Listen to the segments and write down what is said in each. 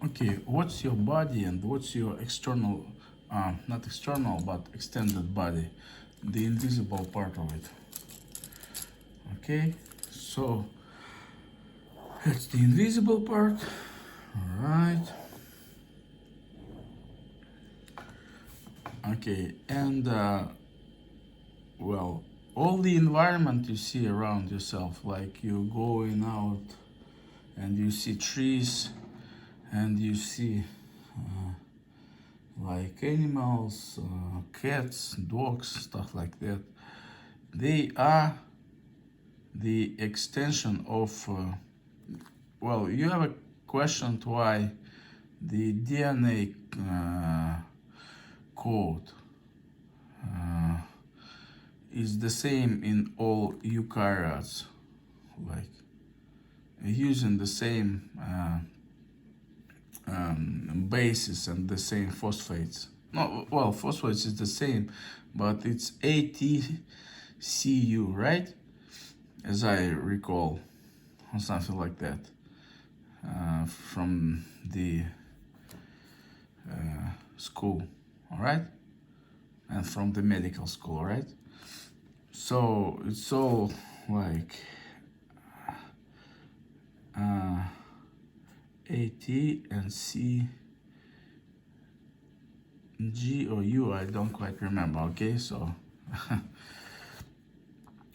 Okay, what's your body and what's your external, not external, but extended body, the invisible part of it. Okay, so it's the invisible part. All right. Okay, and well, all the environment you see around yourself, like you going out and you see trees and you see like animals, cats, dogs, stuff like that. They are the extension of, well, you have a question why the DNA code is the same in all eukaryotes, like using the same bases and the same phosphates. No, well, phosphates is the same, but it's ATCU, right? As I recall, or something like that, from the school, all right, and from the medical school, all right. So it's all like AT and C, G or U, I don't quite remember. Okay, so I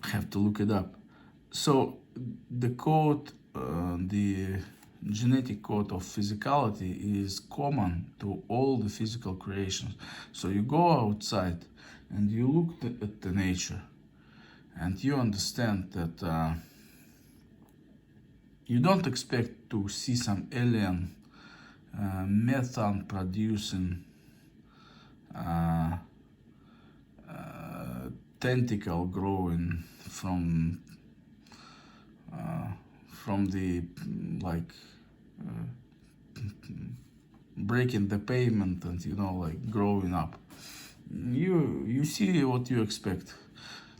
have to look it up. So the code, the genetic code of physicality is common to all the physical creations. So you go outside and you look at the nature and you understand that you don't expect to see some alien methane producing tentacle growing from the like breaking the pavement and like growing up. You see what you expect,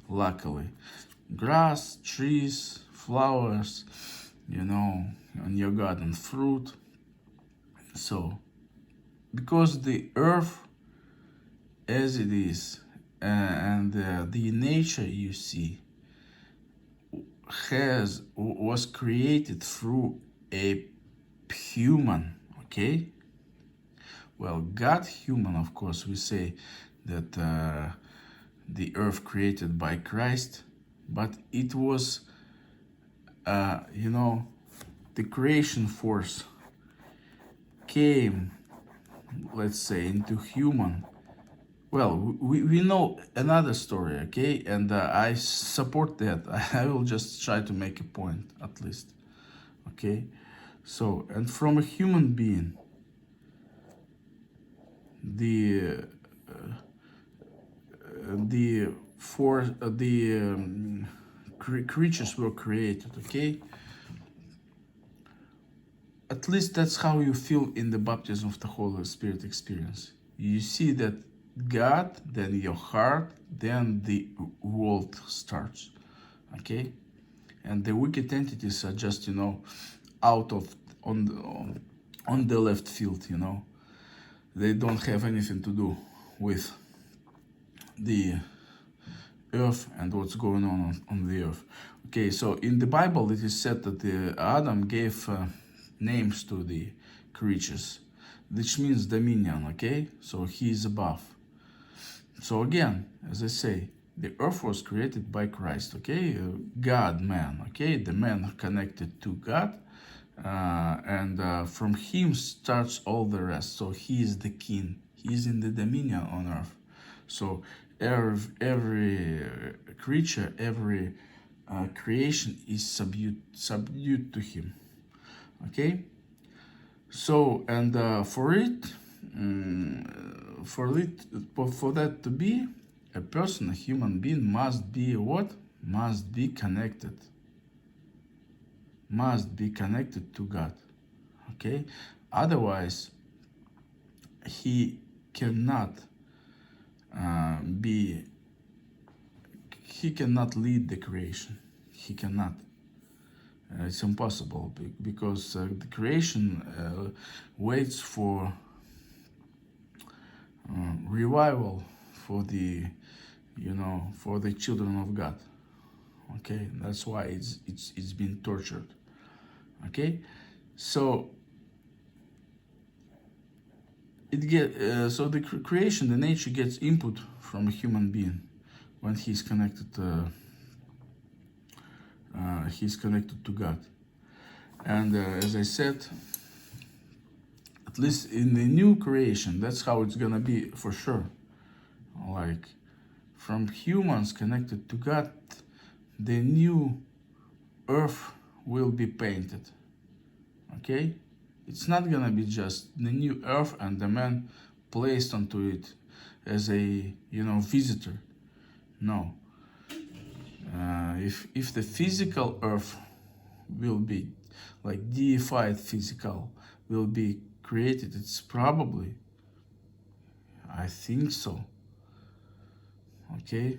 luckily. Grass, trees, flowers, on your garden, fruit. So because the earth as it is, and the nature you see was created through a human, okay? Well, God human, of course, we say that the earth created by Christ, but it was, the creation force came, let's say, into human. Well, we know another story, okay? And I support that. I will just try to make a point, at least, okay? So, and from a human being, the creatures were created, okay? At least that's how you feel in the baptism of the Holy Spirit experience. You see that God, then your heart, then the world starts, okay? And the wicked entities are just, out of on the left field, They don't have anything to do with the earth and what's going on the earth. Okay, so in the Bible it is said that Adam gave names to the creatures, which means dominion, okay? So he is above. So again, as I say, the earth was created by Christ, okay? God, man, okay? The man connected to God, and from him starts all the rest. So he is the king. He is in the dominion on earth. So every creature, every creation is subdued to him, okay? So, and for that to be, a person, a human being, must be what? Must be connected. Must be connected to God. Okay? Otherwise, he cannot he cannot lead the creation. He cannot. It's impossible because the creation waits for revival for the, for the children of God. Okay, that's why it's been tortured. Okay, so so the creation, the nature gets input from a human being when he's connected to God. And as I said, at least in the new creation, that's how it's gonna be for sure. Like from humans connected to God, the new earth will be painted. Okay, it's not gonna be just the new earth and the man placed onto it as a visitor. No. If the physical earth will be like deified physical will be created, it's probably, I think so, okay,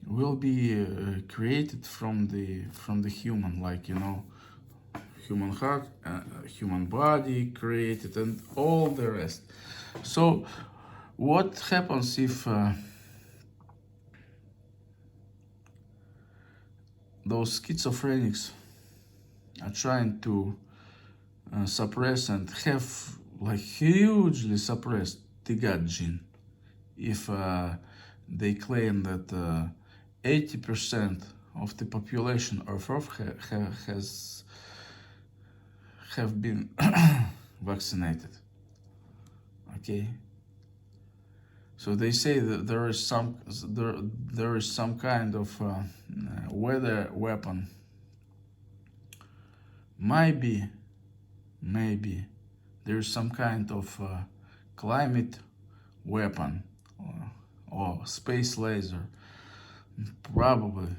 will be created from the human, like human heart, human body created, and all the rest. So what happens if those schizophrenics are trying to suppress and have like hugely suppressed the God gene? If they claim that 80% of the population of Earth have been vaccinated. Okay, so they say that there is some kind of weather weapon. Maybe there is some kind of climate weapon or space laser. Probably,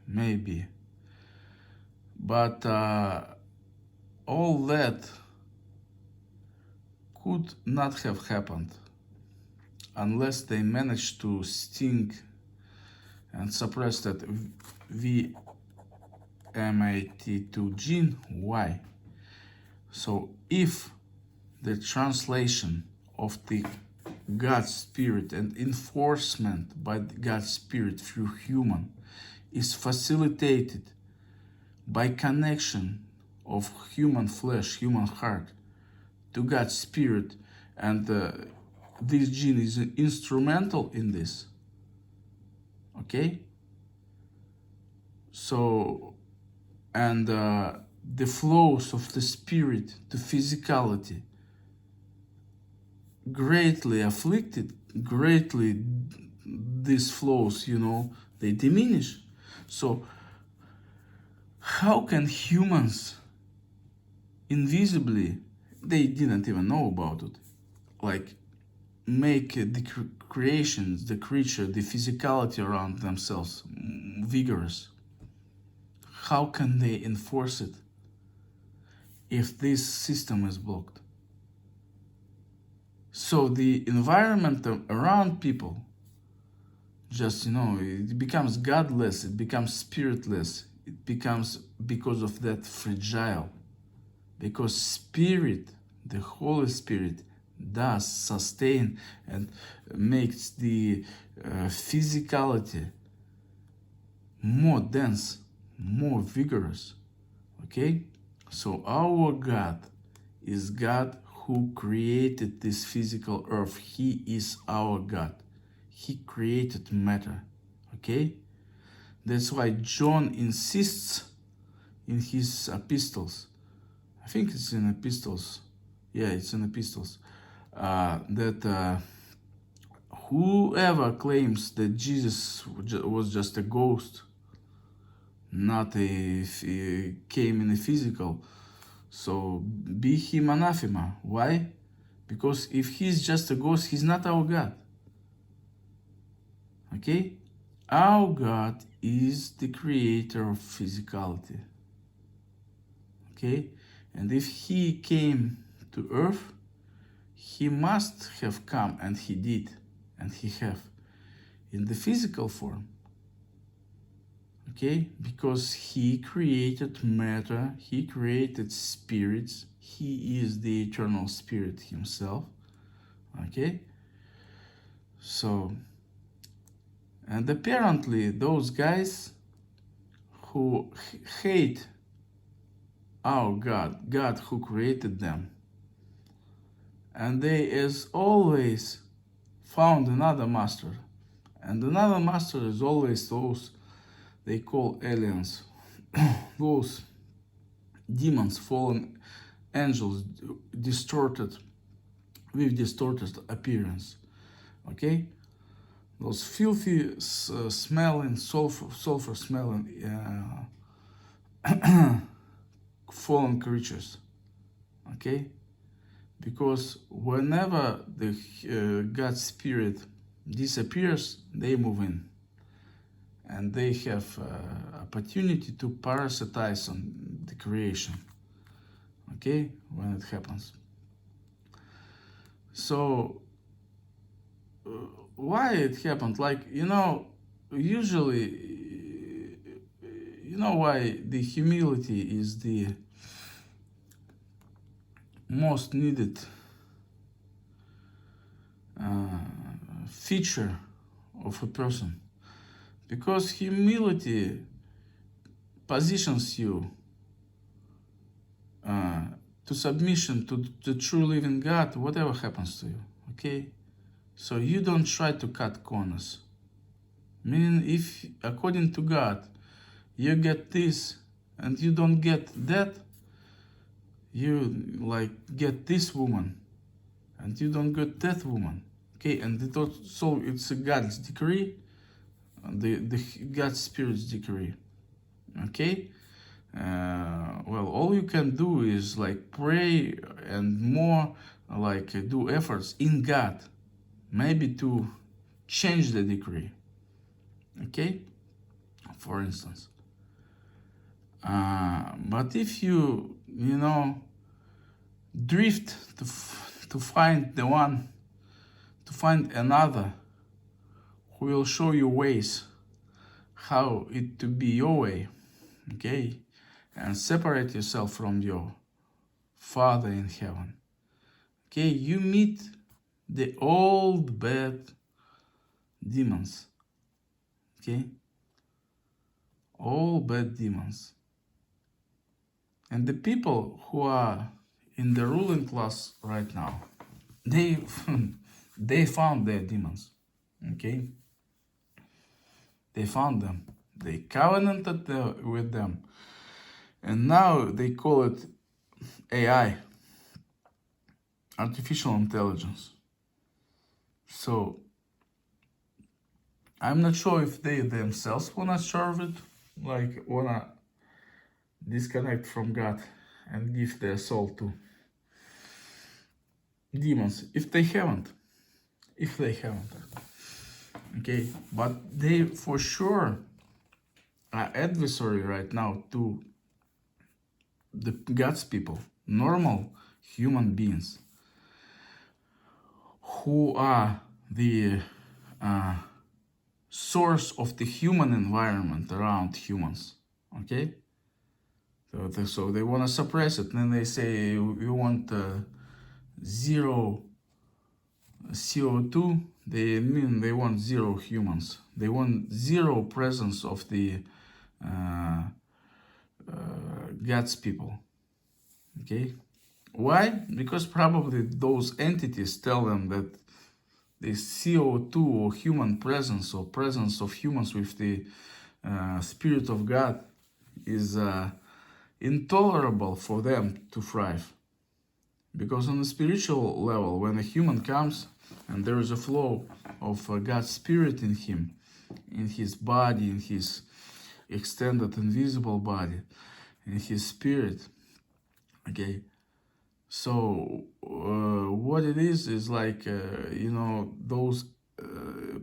maybe, but all that could not have happened unless they managed to sting and suppress that VMAT2 gene. Why? So if the translation of the God's Spirit and enforcement by God's Spirit through human is facilitated by connection of human flesh, human heart to God's Spirit, and this gene is instrumental in this. Okay? So, and the flows of the Spirit to physicality greatly afflicted, greatly these flows, they diminish. So how can humans invisibly, they didn't even know about it, like make the creations, the creature, the physicality around themselves vigorous? How can they enforce it if this system is blocked? So the environment around people just, it becomes godless, it becomes spiritless, it becomes, because of that, fragile. Because Spirit, the Holy Spirit, does sustain and makes the physicality more dense, more vigorous. Okay? So our God is God who created this physical earth. He is our God. He created matter. Okay? That's why John insists in his epistles, I think it's in epistles, yeah, it's in epistles, that whoever claims that Jesus was just a ghost, not came in a physical, so be him anathema. Why? Because if he's just a ghost, he's not our God. Okay? Our God is the creator of physicality. Okay? And if he came to earth, he must have come, and he did, and he have, in the physical form. Okay, because he created matter, he created spirits, he is the eternal spirit himself. Okay, so, and apparently those guys who hate our God who created them, and they as always found another master, and another master is always those they call aliens, those demons, fallen angels, distorted, with distorted appearance. Okay, those filthy smelling, sulfur smelling fallen creatures. Okay, because whenever the God spirit disappears, they move in, and they have opportunity to parasitize on the creation. Okay, when it happens. So why it happened? Like, usually, why the humility is the most needed feature of a person, because humility positions you to submission to the true living God, whatever happens to you. Okay, so you don't try to cut corners. Meaning, if according to God you get this and you don't get that, you like get this woman and you don't get that woman. Okay, and so it's a God's decree, the God's spirit's decree. Okay, well, all you can do is like pray and more like do efforts in God, maybe to change the decree. Okay, for instance. But if you drift to find the one, to find another who will show you ways how it to be your way, okay, and separate yourself from your Father in heaven, okay, you meet the old bad demons, okay, all bad demons. And the people who are in the ruling class right now, they they found their demons, okay? They found them. They covenanted with them. And now they call it AI, artificial intelligence. So I'm not sure if they themselves wanna serve it, like wanna disconnect from God and give their soul to demons. If they haven't. Okay, but they for sure are adversary right now to the God's people, normal human beings, who are the source of the human environment around humans. Okay, so they want to suppress it, and then they say we want zero CO2. They mean they want zero humans. They want zero presence of the God's people. Okay, why? Because probably those entities tell them that the CO2 or human presence or presence of humans with the Spirit of God is intolerable for them to thrive. Because on the spiritual level, when a human comes and there is a flow of God's Spirit in him, in his body, in his extended invisible body, in his spirit, okay, so what it is like, those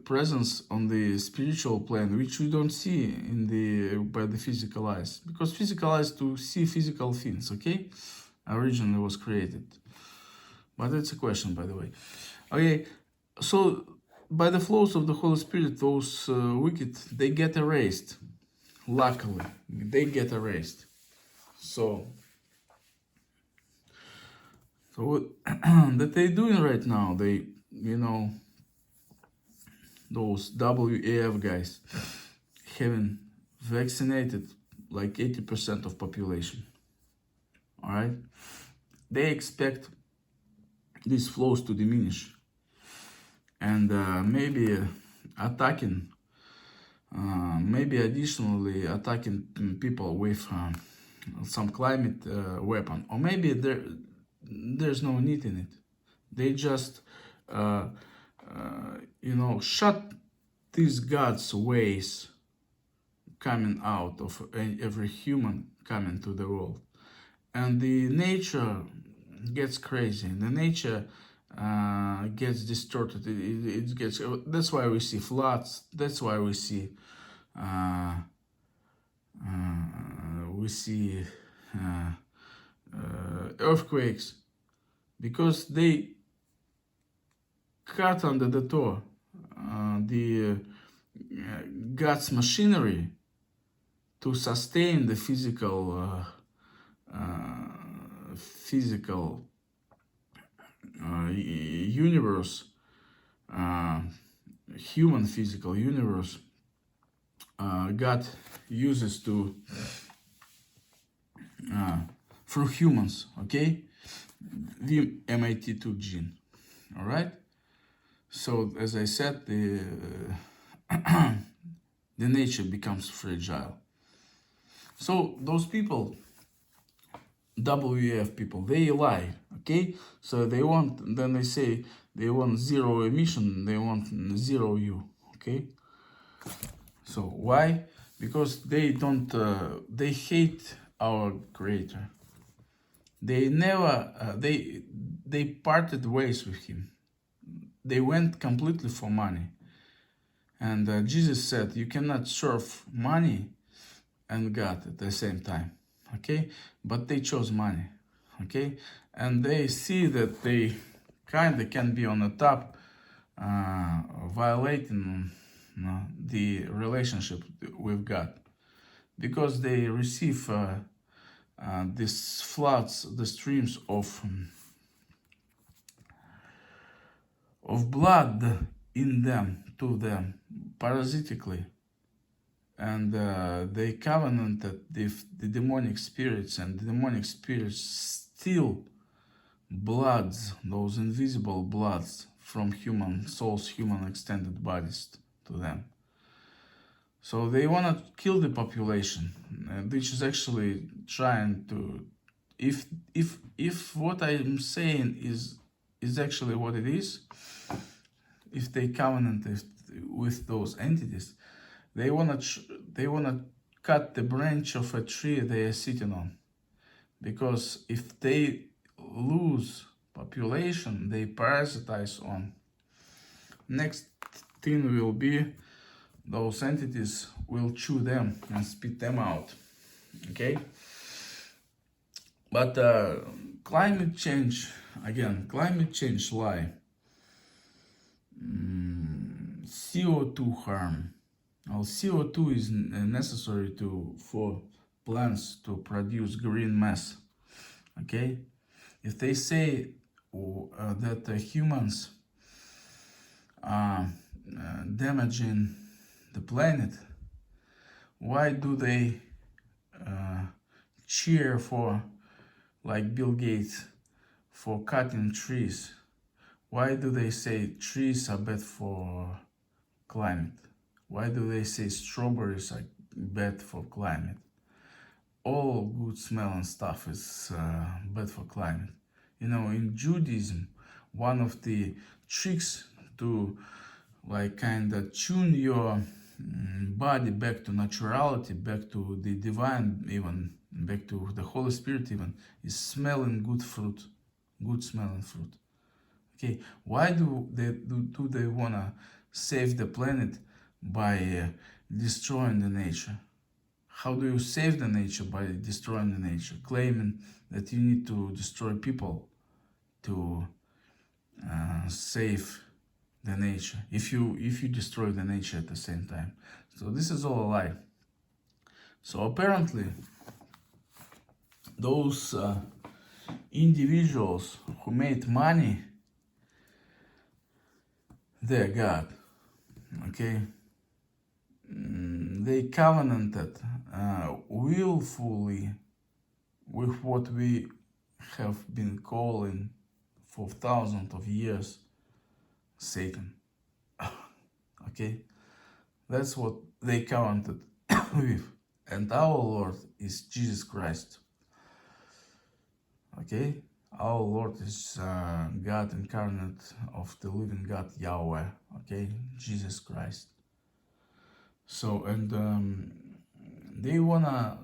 presence on the spiritual plane, which we don't see by the physical eyes, because physical eyes to see physical things, okay, originally was created. But that's a question, by the way. Okay, so by the flows of the Holy Spirit, those wicked, they get erased. luckily, they get erased. So what that they doing right now, they, those WAF guys having vaccinated like 80% of population. All right, they expect these flows to diminish, and maybe attacking, maybe additionally attacking people with some climate weapon, or maybe there's no need in it. They just shut these God's ways coming out of every human coming to the world, and the nature gets crazy. The nature gets distorted. It gets. That's why we see floods. That's why we see uh, earthquakes, because they cut under the door the God's machinery to sustain the physical universe, human physical universe. God uses to through humans, okay, the MAT2 gene. All right. So as I said, the the nature becomes fragile. So those people, WEF people, they lie, okay? So they want, then they say they want zero emission, they want zero U, okay? So why? Because they don't, they hate our Creator. They never, they parted ways with Him. They went completely for money. And Jesus said, you cannot serve money and God at the same time, okay? But they chose money, okay? And they see that they kind of can be on the top, violating the relationship with God, because they receive these floods, the streams of blood in them, to them, parasitically. And they covenanted the demonic spirits, and the demonic spirits steal bloods, those invisible bloods, from human souls, human extended bodies to them. So they want to kill the population, which is actually trying to, if what I'm saying is actually what it is, if they covenant with those entities, they wanna cut the branch of a tree they are sitting on, because if they lose population, they parasitize on. Next thing will be those entities will chew them and spit them out. Okay. But climate change, again, climate change lie. CO2 harm. Well, CO2 is necessary for plants to produce green mass. Okay, if they say that humans are damaging the planet, why do they cheer for, like Bill Gates, for cutting trees? Why do they say trees are bad for climate? Why do they say strawberries are bad for climate? All good smelling stuff is bad for climate. You know, in Judaism, one of the tricks to like kind of tune your body back to naturality, back to the divine, even back to the Holy Spirit, even, is smelling good fruit, good smelling fruit. Okay, why do they wanna save the planet by destroying the nature? How do you save the nature? By destroying the nature, claiming that you need to destroy people to save the nature. If you destroy the nature at the same time, so this is all a lie. So apparently, those individuals who made money, they're God. Okay, they covenanted willfully with what we have been calling for thousands of years Satan. Okay, that's what they covenanted with. And our Lord is Jesus Christ. Okay, our Lord is God incarnate of the living God Yahweh. Okay, Jesus Christ. So, and they wanna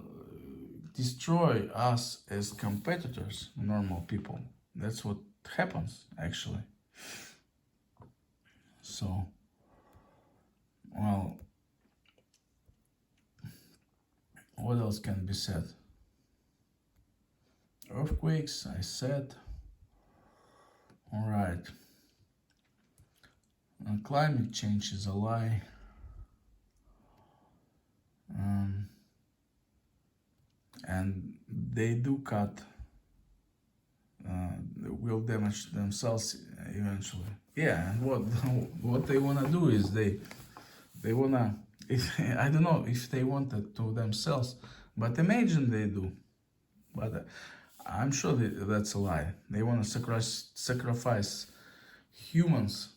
destroy us as competitors, normal people. That's what happens actually. So, well, what else can be said? Earthquakes, I said. All right. Climate change is a lie. And they do cut, will damage themselves eventually. Yeah, and what they wanna do is they wanna, I don't know if they want it to themselves, but imagine they do. But I'm sure that's a lie. They wanna sacrifice humans,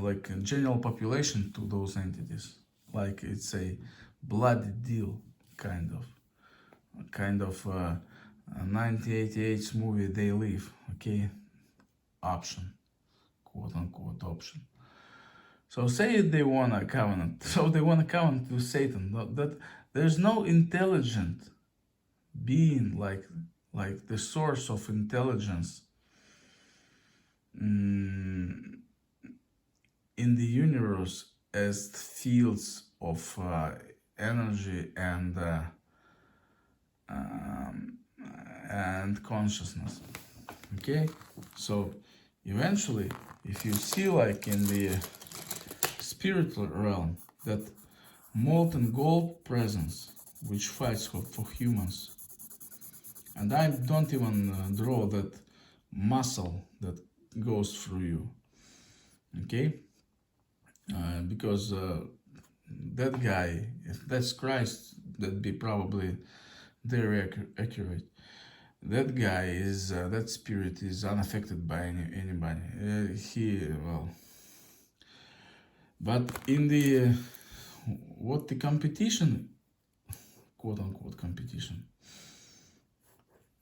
like a general population, to those entities. Like it's a bloody deal, kind of. 1988 movie They Live, okay, option, quote unquote option. So say they want a covenant, so they want a covenant with Satan. That there's no intelligent being like the source of intelligence in the universe as fields of energy and consciousness. Okay, so eventually, if you see like in the spiritual realm that molten gold presence which fights for humans, and I don't even draw that muscle that goes through you, okay, because that guy, if that's Christ, that'd be probably very accurate. That guy is, that spirit is unaffected by anybody. Well, but in the, what the competition, quote unquote competition,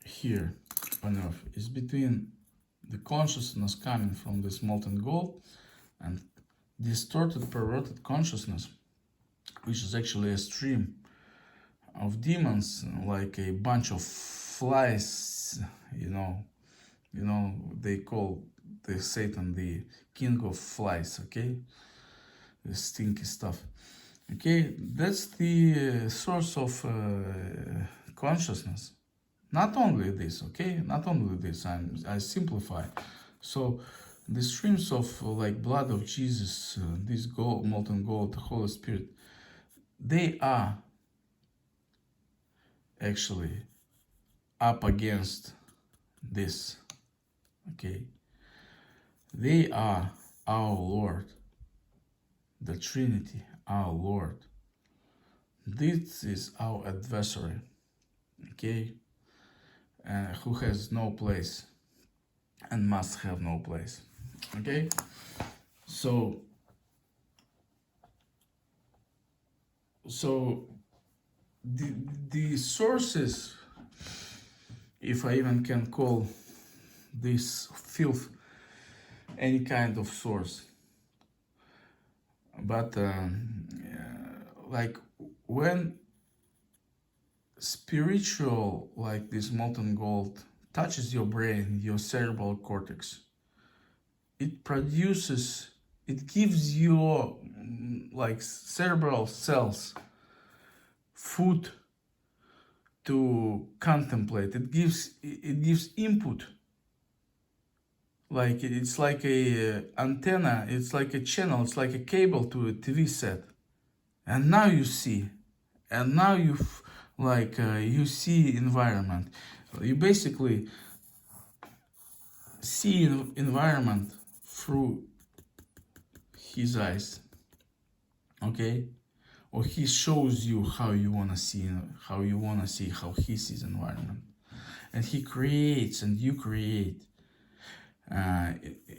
here on earth is between the consciousness coming from this molten gold and distorted, perverted consciousness, which is actually a stream of demons, like a bunch of flies, you know, they call the Satan the king of flies, okay, the stinky stuff, okay, that's the source of consciousness. Not only this, okay, not only this, I simplify. So the streams of like blood of Jesus, this gold, molten gold, the Holy Spirit, they are actually up against this, okay, they are our Lord, the Trinity, our Lord. This is our adversary, okay, who has no place and must have no place, okay. So the sources, if I even can call this filth any kind of source, but like when spiritual, like this molten gold, touches your brain, your cerebral cortex, it produces, it gives your like cerebral cells food to contemplate. It gives input, like it's like a antenna, it's like a channel, it's like a cable to a TV set. And now you see, and now you see environment. You basically see environment through his eyes, okay? Or he shows you how you wanna see how he sees environment, and he creates and you create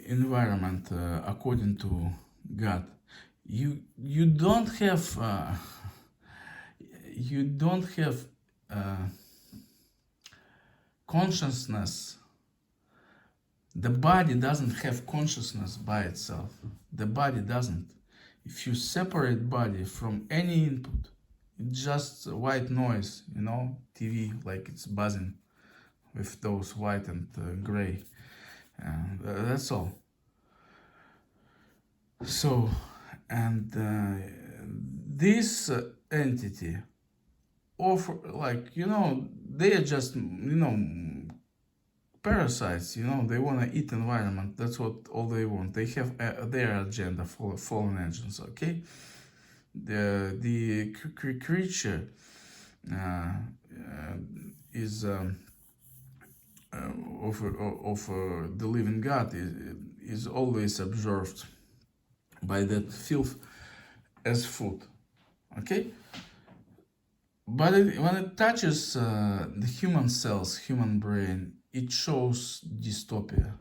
environment according to God. You don't have consciousness. The body doesn't have consciousness by itself. The body doesn't. If you separate body from any input, it's just white noise, TV, like it's buzzing with those white and gray. That's all. So, and this entity offer, they are just, parasites, they want to eat environment. That's what all they want. They have their agenda for fallen angels, okay? The creature is of the living God is always observed by that filth as food, okay? But when it touches the human cells, human brain, it shows dystopia,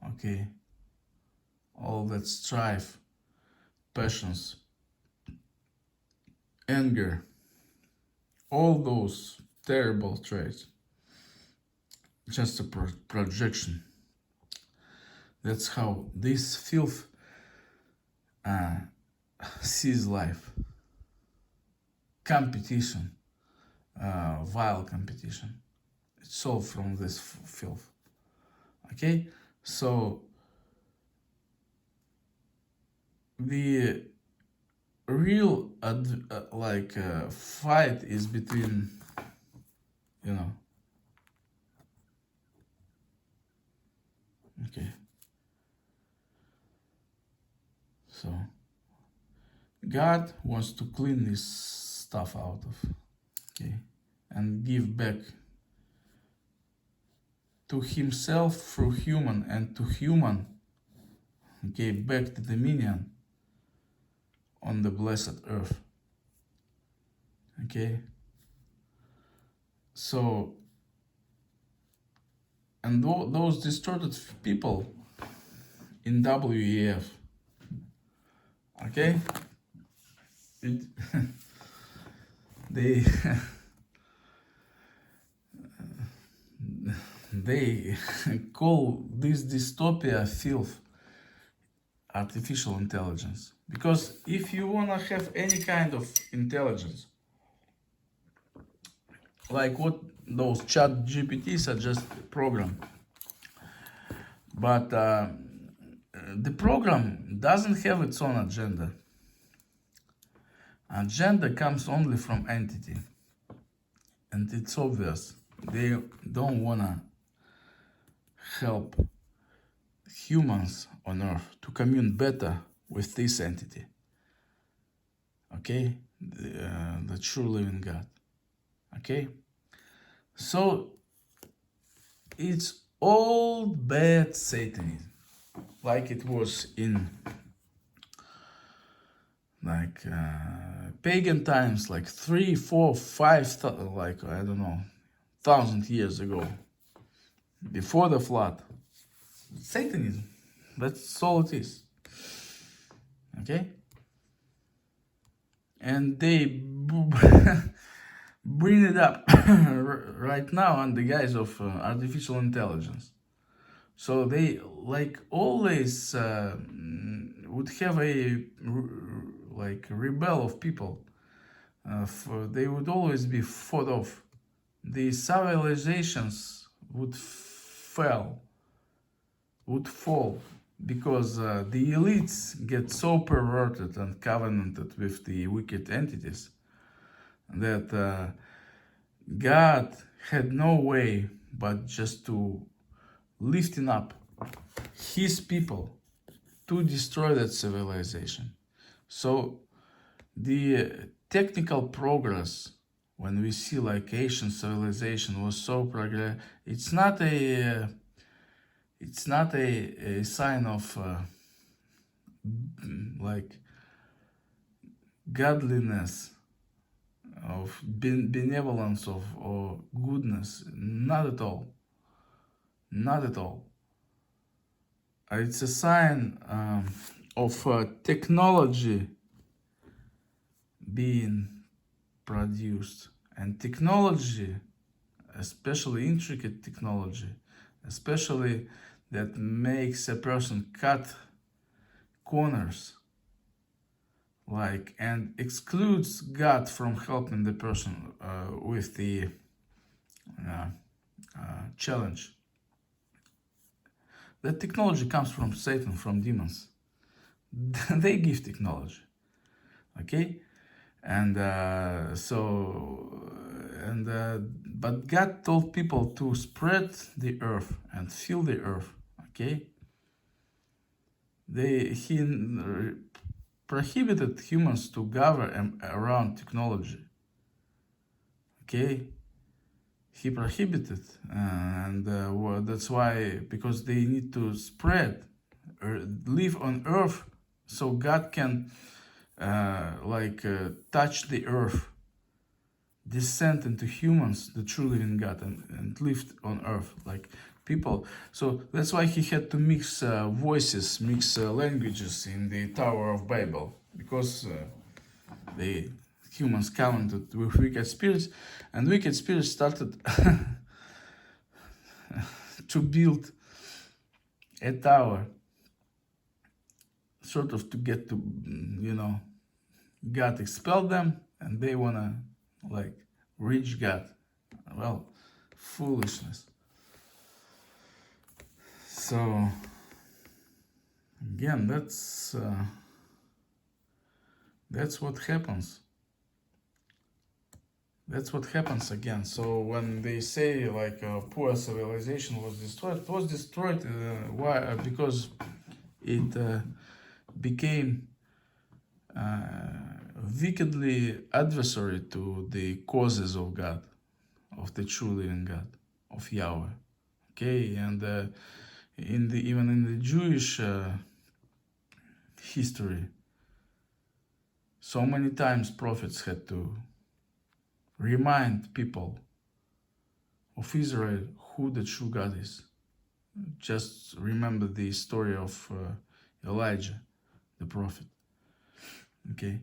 okay? All that strife, passions, anger, all those terrible traits, just a projection. That's how this filth sees life. Competition, vile competition. It's all from this filth. Okay, so the real fight is between, okay. So God wants to clean this stuff out of, okay, and give back to himself through human, and to human, okay, back the dominion on the blessed earth, okay? So, and those distorted people in WEF, okay, they they call this dystopia filth artificial intelligence. Because if you want to have any kind of intelligence, like what those chat GPTs are just a program, but the program doesn't have its own agenda. Agenda comes only from entity, and it's obvious they don't want to help humans on earth to commune better with this entity, okay, the true living God, okay? So it's all bad Satanism, like it was in pagan times, like 3, 4, 5, like I don't know, 1,000 years ago, before the flood. Satanism, that's all it is, okay? And they bring it up right now on the guise of artificial intelligence. So they always would have a rebel of people. They would always be fought off. The civilizations would fall because the elites get so perverted and covenanted with the wicked entities that God had no way but just to lifting up his people to destroy that civilization. So the technical progress, when we see like Asian civilization was so progress, it's not a sign of like godliness, of benevolence, of or goodness. Not at all. Not at all. It's a sign of technology being produced, and technology, especially intricate technology, especially that makes a person cut corners, like, and excludes God from helping the person with the challenge. That technology comes from Satan, from demons. They give technology, okay? And but God told people to spread the earth and fill the earth, okay? He prohibited humans to gather around technology, okay? He prohibited, and that's why, because they need to spread, live on earth, so God can touch the earth, descend into humans, the true living God, and live on earth like people. So that's why he had to mix voices, mix languages in the Tower of Babel, because the humans covenanted with wicked spirits, and wicked spirits started to build a tower, sort of to get to, God expelled them, and they wanna like reach God. Well, foolishness. So again, that's what happens. That's what happens again. So when they say like poor civilization was destroyed, it was destroyed. Why? Because it became wickedly adversary to the causes of God, of the true living God, of Yahweh. Okay, and even in the Jewish history, so many times prophets had to remind people of Israel who the true God is. Just remember the story of Elijah, the prophet. Okay,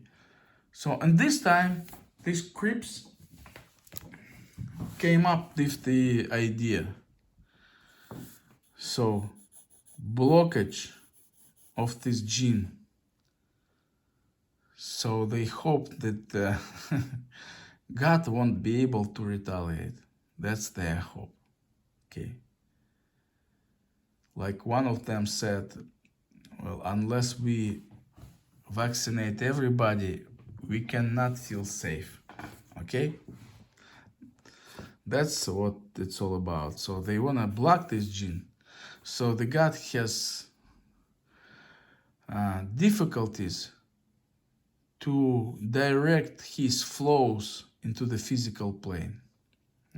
so and this time these creeps came up with the idea. So blockage of this gene. So they hoped that God won't be able to retaliate. That's their hope. Okay. Like one of them said, well, unless we vaccinate everybody, we cannot feel safe. Okay? That's what it's all about. So they want to block this gene. So the God has difficulties to direct his flows into the physical plane.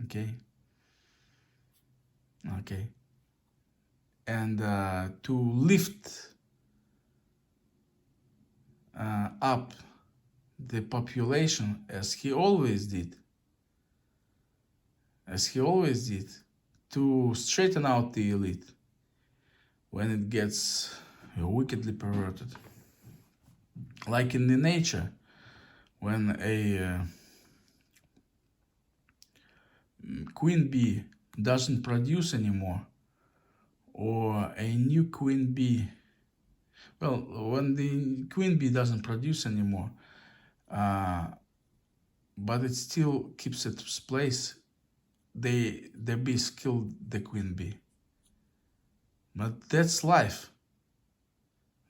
Okay? Okay. And to lift up the population as he always did. To straighten out the elite when it gets wickedly perverted. Like in the nature, when a queen bee doesn't produce anymore, or a new queen bee, well, when the queen bee doesn't produce anymore, but it still keeps its place, the bees kill the queen bee. But that's life.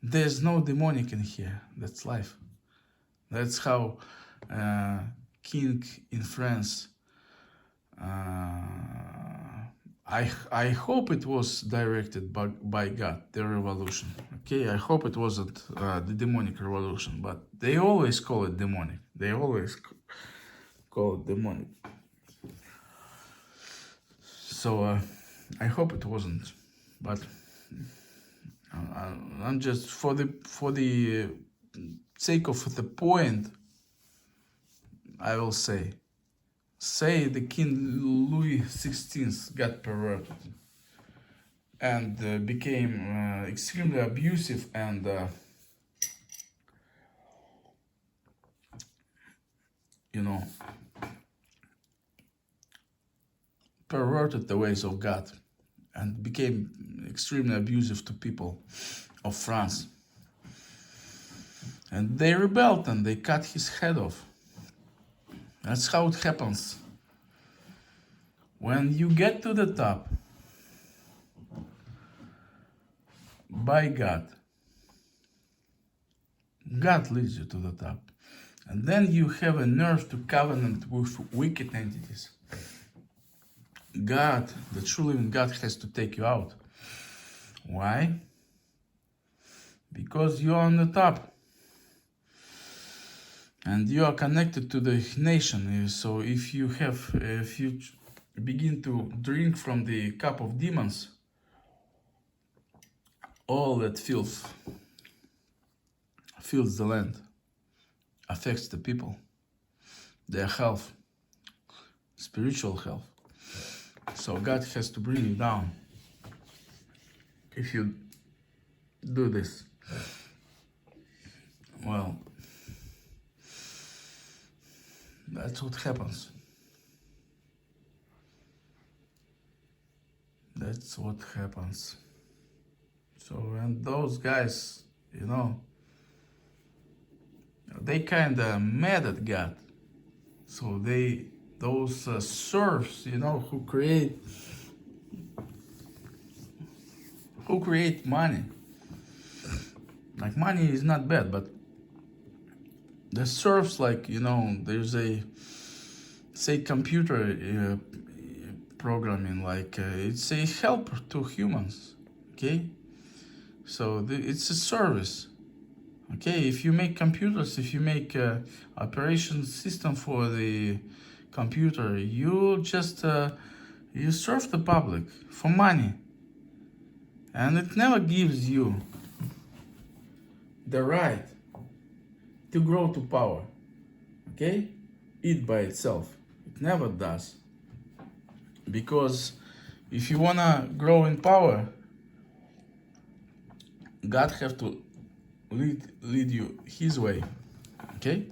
There's no demonic in here. That's life. That's how king in France, I hope it was directed by God, the revolution. Okay, I hope it wasn't the demonic revolution, but they always call it demonic. They always call it demonic. So I hope it wasn't, but I'm just for the sake of the point, I will say the King Louis XVI got perverted and became extremely abusive and perverted the ways of God and became extremely abusive to people of France. And they rebelled and they cut his head off. That's how it happens. When you get to the top by God, God leads you to the top. And then you have a nerve to covenant with wicked entities. God, the true living God, has to take you out. Why? Because you are on the top. And you are connected to the nation. So if you begin to drink from the cup of demons, all that filth fills the land, affects the people, their health, spiritual health. So God has to bring you down if you do this. Well, that's what happens. That's what happens. So, and those guys, they kinda mad at God. So those serfs, who create money. Like money is not bad, but the serfs, there's a, say, computer programming, it's a helper to humans, okay? So it's a service, okay? If you make computers, if you make operation system for the computer, you just you serve the public for money, and it never gives you the right to grow to power, okay? It by itself, it never does. Because if you wanna grow in power, God have to lead you His way, okay?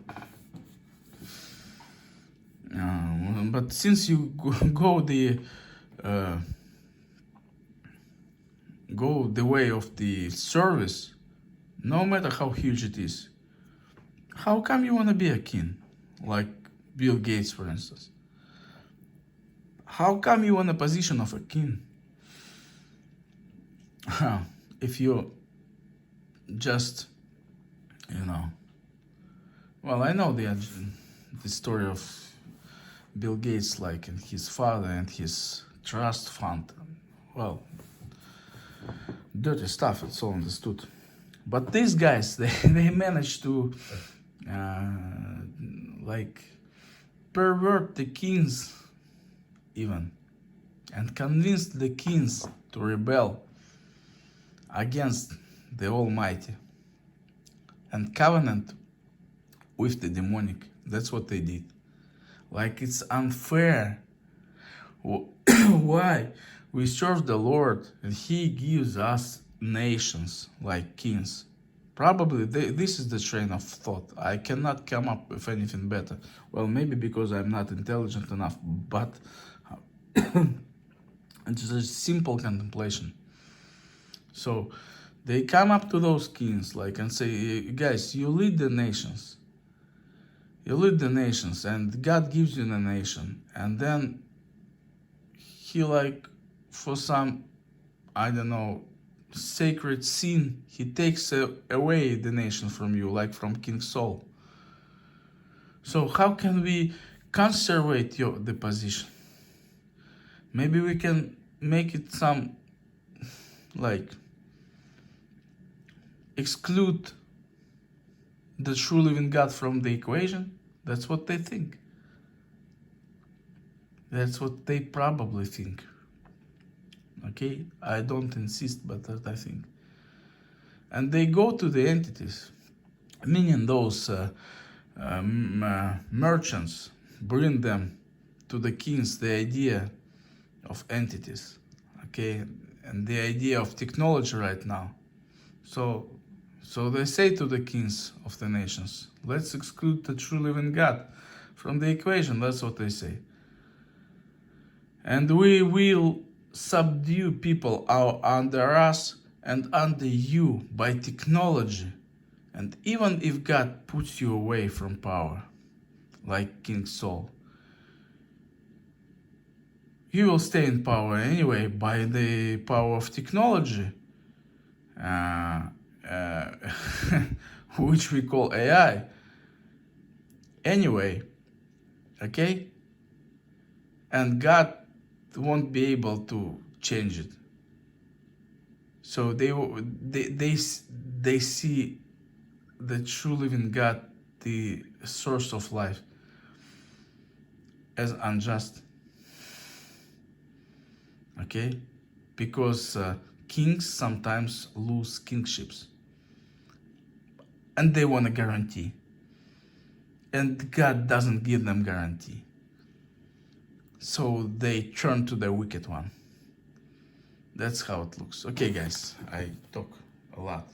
But since you go the way of the service, no matter how huge it is, how come you wanna be a king, like Bill Gates, for instance? How come you want a position of a king? If you just, well, I know the story of Bill Gates, and his father and his trust fund. Well, dirty stuff, it's all understood. But these guys, they managed to pervert the kings even, and convince the kings to rebel against the Almighty and covenant with the demonic. That's what they did. It's unfair. Why? We serve the Lord and He gives us nations like kings. Probably this is the train of thought. I cannot come up with anything better. Well, maybe because I'm not intelligent enough, but it's a simple contemplation. So they come up to those kings and say, guys, you lead the nations. You lead the nations, and God gives you the nation. And then He, for some, I don't know, sacred sin, He takes away the nation from you, like from King Saul. So how can we conservate the position? Maybe we can make it some, like, exclude the true living God from the equation. That's what they think. That's what they probably think. Okay, I don't insist, but that I think. And they go to the entities, meaning those merchants bring them to the kings the idea of entities, okay, and the idea of technology right now. So they say to the kings of the nations, let's exclude the true living God from the equation. That's what they say. And we will subdue people under us and under you by technology. And even if God puts you away from power, like King Saul, you will stay in power anyway by the power of technology, which we call AI. Anyway, okay? And God won't be able to change it. So they see the true living God, the source of life, as unjust. Okay? Because kings sometimes lose kingships. And they want a guarantee. And God doesn't give them guarantee. So they turn to the wicked one. That's how it looks. Okay, guys, I talk a lot.